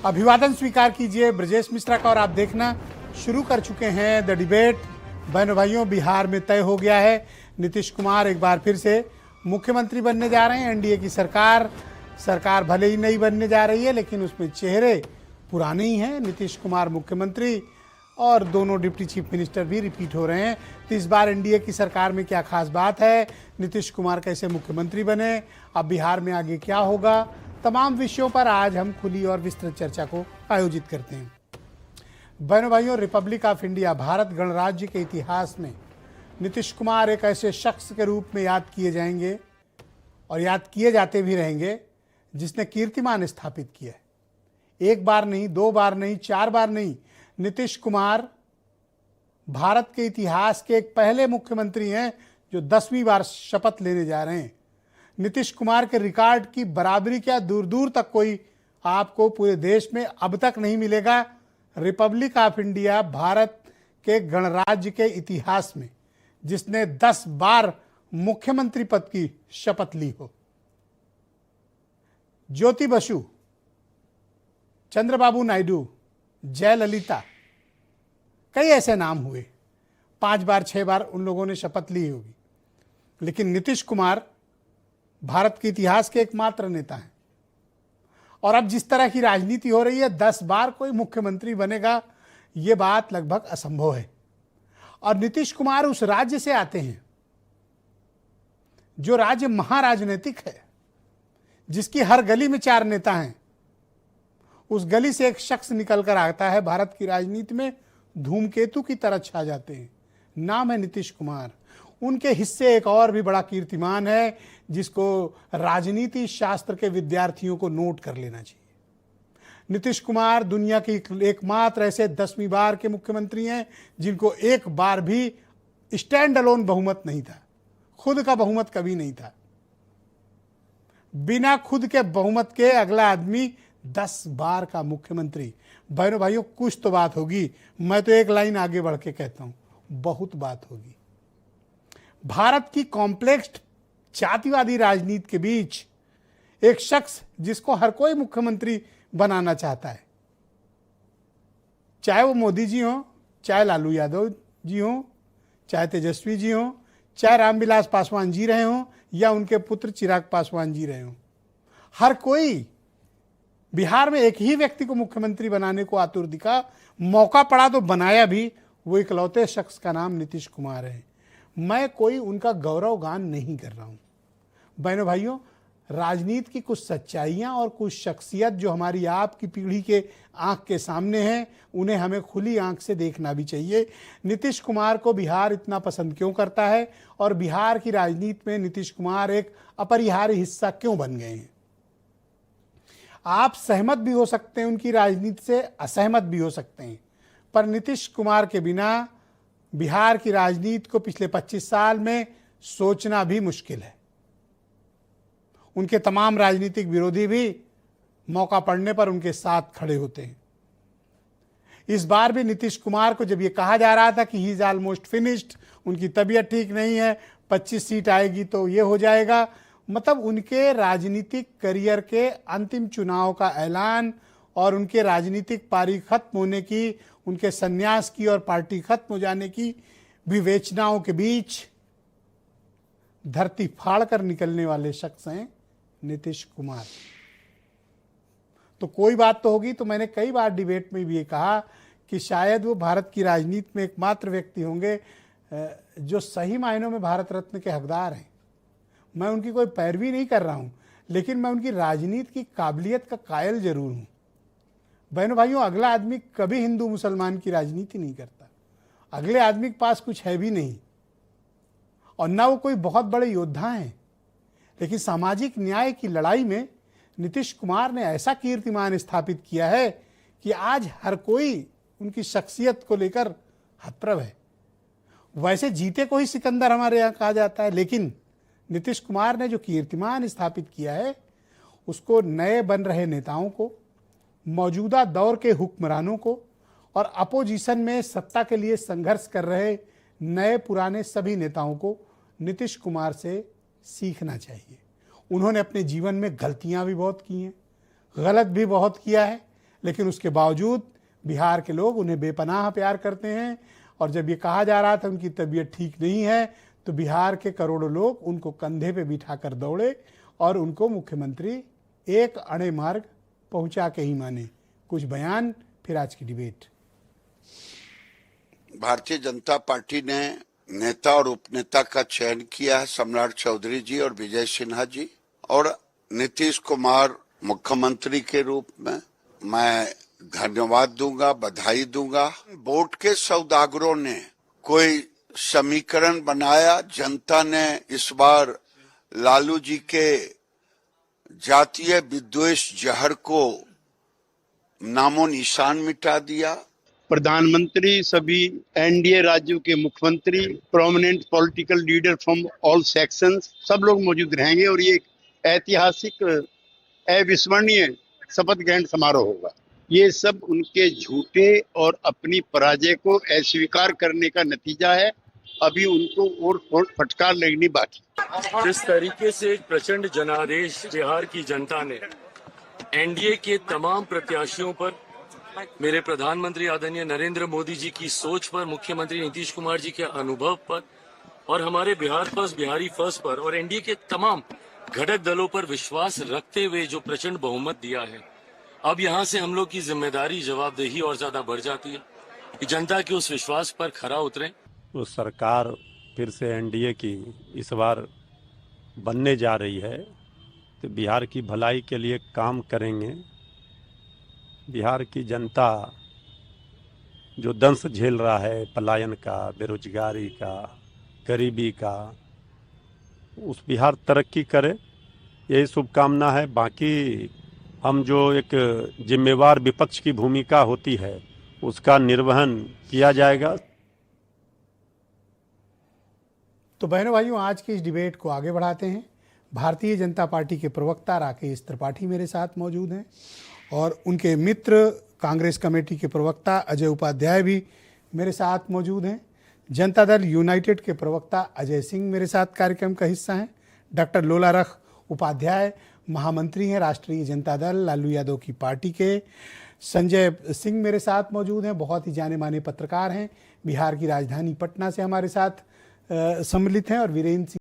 अभिवादन स्वीकार कीजिए ब्रजेश मिश्रा का और आप देखना शुरू कर चुके हैं द डिबेट। बहनों भाइयों, बिहार में तय हो गया है, नीतीश कुमार एक बार फिर से मुख्यमंत्री बनने जा रहे हैं। एनडीए की सरकार भले ही नहीं बनने जा रही है, लेकिन उसमें चेहरे पुराने ही हैं। नीतीश कुमार मुख्यमंत्री और दोनों डिप्टी चीफ मिनिस्टर भी रिपीट हो रहे हैं। तो इस बार एनडीए की सरकार में क्या खास बात है, नीतीश कुमार कैसे मुख्यमंत्री बने, अब बिहार में आगे क्या होगा, तमाम विषयों पर आज हम खुली और विस्तृत चर्चा को आयोजित करते हैं। बहनों भाइयों, रिपब्लिक ऑफ इंडिया भारत गणराज्य के इतिहास में नीतीश कुमार एक ऐसे शख्स के रूप में याद किए जाएंगे और याद किए जाते भी रहेंगे जिसने कीर्तिमान स्थापित किया है। एक बार नहीं, दो बार नहीं, चार बार नहीं, नीतीश कुमार भारत के इतिहास के एक पहले मुख्यमंत्री हैं जो 10वीं बार शपथ लेने जा रहे हैं। नीतीश कुमार के रिकॉर्ड की बराबरी क्या दूर दूर तक कोई आपको पूरे देश में अब तक नहीं मिलेगा। रिपब्लिक ऑफ इंडिया भारत के गणराज्य के इतिहास में जिसने 10 बार मुख्यमंत्री पद की शपथ ली हो। ज्योति बसु, चंद्रबाबू नायडू, जयललिता, कई ऐसे नाम हुए, 5 बार 6 बार उन लोगों ने शपथ ली होगी, लेकिन नीतीश कुमार भारत के इतिहास के एकमात्र नेता हैं। और अब जिस तरह की राजनीति हो रही है, 10 बार कोई मुख्यमंत्री बनेगा, ये बात लगभग असंभव है। और नीतीश कुमार उस राज्य से आते हैं जो राज्य महाराजनीतिक है, जिसकी हर गली में 4 नेता हैं। उस गली से एक शख्स निकल कर आता है, भारत की राजनीति में धूमकेतु की तरह छा जाते हैं। नाम है नीतीश कुमार। उनके हिस्से एक और भी बड़ा कीर्तिमान है जिसको राजनीति शास्त्र के विद्यार्थियों को नोट कर लेना चाहिए। नीतीश कुमार दुनिया की एकमात्र ऐसे 10वीं बार के मुख्यमंत्री हैं जिनको एक बार भी स्टैंड अलोन बहुमत नहीं था, खुद का बहुमत कभी नहीं था। बिना खुद के बहुमत के अगला आदमी 10 बार का मुख्यमंत्री। बहनों भाइयों, कुछ तो बात होगी। मैं तो एक लाइन आगे बढ़ के कहता हूं, बहुत बात होगी। भारत की कॉम्प्लेक्स जातिवादी राजनीति के बीच एक शख्स जिसको हर कोई मुख्यमंत्री बनाना चाहता है, चाहे वो मोदी जी हो, चाहे लालू यादव जी हो, चाहे तेजस्वी जी हो, चाहे रामविलास पासवान जी रहे हो या उनके पुत्र चिराग पासवान जी रहे हो, हर कोई बिहार में एक ही व्यक्ति को मुख्यमंत्री बनाने को आतुर दिखा। मौका पड़ा तो बनाया भी। वो इकलौते शख्स का नाम नीतीश कुमार है। मैं कोई उनका गौरव गान नहीं कर रहा हूं। बहनों भाइयों, राजनीति की कुछ सच्चाइयां और कुछ शख्सियत जो हमारी आपकी पीढ़ी के आंख के सामने हैं, उन्हें हमें खुली आंख से देखना भी चाहिए। नीतीश कुमार को बिहार इतना पसंद क्यों करता है और बिहार की राजनीति में नीतीश कुमार एक अपरिहार्य हिस्सा क्यों बन गए हैं। आप सहमत भी हो सकते हैं उनकी राजनीति से, असहमत भी हो सकते हैं, पर नीतीश कुमार के बिना बिहार की राजनीति को पिछले 25 साल में सोचना भी मुश्किल है। उनके तमाम राजनीतिक विरोधी भी मौका पड़ने पर उनके साथ खड़े होते हैं। इस बार भी नीतीश कुमार को जब ये कहा जा रहा था कि ही इज ऑलमोस्ट फिनिश्ड, उनकी तबीयत ठीक नहीं है, 25 सीट आएगी तो ये हो जाएगा, मतलब उनके राजनीतिक करियर के अंतिम चुनाव का ऐलान और उनके राजनीतिक पारी खत्म होने की, उनके संन्यास की और पार्टी खत्म हो जाने की विवेचनाओं के बीच धरती फाड़ कर निकलने वाले शख्स हैं नीतीश कुमार। तो कोई बात तो होगी। तो मैंने कई बार डिबेट में भी ये कहा कि शायद वो भारत की राजनीति में एकमात्र व्यक्ति होंगे जो सही मायनों में भारत रत्न के हकदार हैं। मैं उनकी कोई पैरवी नहीं कर रहा हूं, लेकिन मैं उनकी राजनीति की काबिलियत का कायल जरूर हूं। बहनों भाइयों, अगला आदमी कभी हिंदू मुसलमान की राजनीति नहीं करता। अगले आदमी के पास कुछ है भी नहीं और ना वो कोई बहुत बड़े योद्धा हैं, लेकिन सामाजिक न्याय की लड़ाई में नीतीश कुमार ने ऐसा कीर्तिमान स्थापित किया है कि आज हर कोई उनकी शख्सियत को लेकर हतप्रभ है। वैसे जीते को ही सिकंदर हमारे यहाँ कहा जाता है, लेकिन नीतीश कुमार ने जो कीर्तिमान स्थापित किया है उसको नए बन रहे नेताओं को, मौजूदा दौर के हुक्मरानों को और अपोजिशन में सत्ता के लिए संघर्ष कर रहे नए पुराने सभी नेताओं को नीतीश कुमार से सीखना चाहिए। उन्होंने अपने जीवन में गलतियां भी बहुत की हैं, गलत भी बहुत किया है, लेकिन उसके बावजूद बिहार के लोग उन्हें बेपनाह प्यार करते हैं। और जब ये कहा जा रहा था उनकी तबीयत ठीक नहीं है, तो बिहार के करोड़ों लोग उनको कंधे पे बिठाकर दौड़े और उनको मुख्यमंत्री एक अड़े मार्ग पहुंचा के ही माने। कुछ बयान, फिर आज की डिबेट। भारतीय जनता पार्टी ने नेता और उपनेता का चयन किया है, सम्राट चौधरी जी और विजय सिन्हा जी, और नीतीश कुमार मुख्यमंत्री के रूप में मैं धन्यवाद दूंगा, बधाई दूंगा। बोर्ड के सौदागरों ने कोई समीकरण बनाया, जनता ने इस बार लालू जी के जातीय विद्वेष जहर को नामो निशान मिटा दिया। प्रधानमंत्री, सभी एनडीए राज्यों के मुख्यमंत्री, prominent political leader from all sections, सब लोग मौजूद रहेंगे और ये एक ऐतिहासिक अविस्मरणीय शपथ ग्रहण समारोह होगा। ये सब उनके झूठे और अपनी पराजय को अस्वीकार करने का नतीजा है। अभी उनको और फटकार लगनी बाकी। जिस तरीके से एक प्रचंड जनादेश बिहार की जनता ने एनडीए के तमाम प्रत्याशियों पर, मेरे प्रधानमंत्री आदरणीय नरेंद्र मोदी जी की सोच पर, मुख्यमंत्री नीतीश कुमार जी के अनुभव पर और हमारे बिहार फर्स्ट, बिहारी फर्स्ट पर और एनडीए के तमाम घटक दलों पर विश्वास रखते हुए जो प्रचंड बहुमत दिया है, अब यहाँ से हम लोग की जिम्मेदारी, जवाबदेही और ज्यादा बढ़ जाती है कि जनता के उस विश्वास पर खरा उतरें। तो सरकार फिर से एनडीए की इस बार बनने जा रही है, तो बिहार की भलाई के लिए काम करेंगे। बिहार की जनता जो दंश झेल रहा है पलायन का, बेरोजगारी का, गरीबी का, उस बिहार तरक्की करे, यही शुभकामना है। बाकी हम जो एक जिम्मेवार विपक्ष की भूमिका होती है उसका निर्वहन किया जाएगा। तो बहनों भाइयों, आज की इस डिबेट को आगे बढ़ाते हैं। भारतीय जनता पार्टी के प्रवक्ता राकेश त्रिपाठी मेरे साथ मौजूद हैं और उनके मित्र कांग्रेस कमेटी के प्रवक्ता अजय उपाध्याय भी मेरे साथ मौजूद हैं। जनता दल यूनाइटेड के प्रवक्ता अजय सिंह मेरे साथ कार्यक्रम का हिस्सा हैं। डॉक्टर लोला रख उपाध्याय महामंत्री हैं राष्ट्रीय जनता दल लालू यादव की पार्टी के। संजय सिंह मेरे साथ मौजूद हैं, बहुत ही जाने माने पत्रकार हैं, बिहार की राजधानी पटना से हमारे साथ सम्मिलित हैं। और वीरेंद्र सिंह